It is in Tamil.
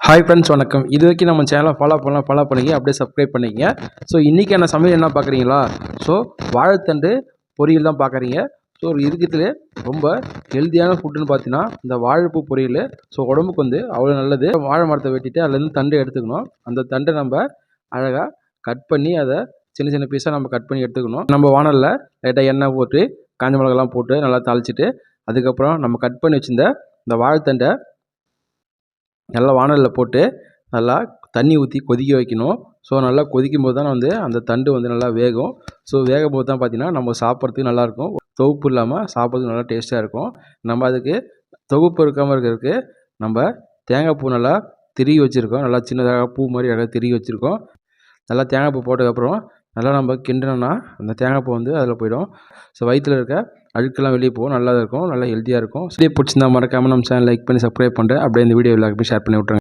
ஹாய் ஃப்ரெண்ட்ஸ், வணக்கம். இது வரைக்கும் நம்ம சேனலை ஃபாலோ பண்ணிங்க, அப்படியே சப்ஸ்கிரைப் பண்ணிங்க. ஸோ இன்றைக்கான சமையல் என்ன பார்க்குறீங்களா? ஸோ வாழைத்தண்டு பொரியல் தான் பார்க்குறீங்க. ஸோ இருக்கிறதுலே ரொம்ப ஹெல்த்தியான ஃபுட்டுன்னு பார்த்தீங்கன்னா இந்த வாழைப்பூ பொரியல். ஸோ உடம்புக்கு வந்து அவ்வளோ நல்லது. வாழை மரத்தை வெட்டிட்டு அதுலேருந்து தண்டு எடுத்துக்கணும். அந்த தண்டை நம்ம அழகாக கட் பண்ணி அதை சின்ன சின்ன பீஸாக நம்ம கட் பண்ணி எடுத்துக்கணும். நம்ம வானலில் லைட்டாக எண்ணெய் போட்டு காஞ்ச மிளகாலாம் போட்டு நல்லா தாளிச்சிட்டு, அதுக்கப்புறம் நம்ம கட் பண்ணி வச்சுருந்த இந்த வாழைத்தண்டை நல்லா வானலில் போட்டு நல்லா தண்ணி ஊற்றி கொதிக்க வைக்கணும். ஸோ நல்லா கொதிக்கும் போது தான் வந்து அந்த தண்டு வந்து நல்லா வேகும். ஸோ வேகும் போது தான் பார்த்திங்கன்னா நம்ம சாப்பிட்றதுக்கு நல்லாயிருக்கும். தொகுப்பு இல்லாமல் சாப்பிட்றதுக்கு நல்லா டேஸ்ட்டாக இருக்கும். நம்ம அதுக்கு தொகுப்பு இருக்காமல் இருக்கிறதுக்கு நம்ம தேங்காய் பூ நல்லா திருகி வச்சுருக்கோம். நல்லா சின்னதாக பூ மாதிரி அழகாக திருகி வச்சுருக்கோம். நல்லா தேங்காய் பூ போட்டதுக்கப்புறம் நல்லா நம்ம கிண்டினோம்னா அந்த தேங்காய் பூ வந்து அதில் போயிடும். ஸோ வயிற்றில் இருக்க அழுக்கெல்லாம் வெளியே போகும். நல்லா இருக்கும், நல்லா ஹெல்த்தியாக இருக்கும். வீடியோ பிடிச்சிருந்தா மறக்காமல் நம்ம சேனல் லைக் பண்ணி சப்ஸ்கிரைப் பண்ணுறேன். அப்படியே இந்த வீடியோ எல்லாருக்குமே ஷேர் பண்ணி விட்ருங்க.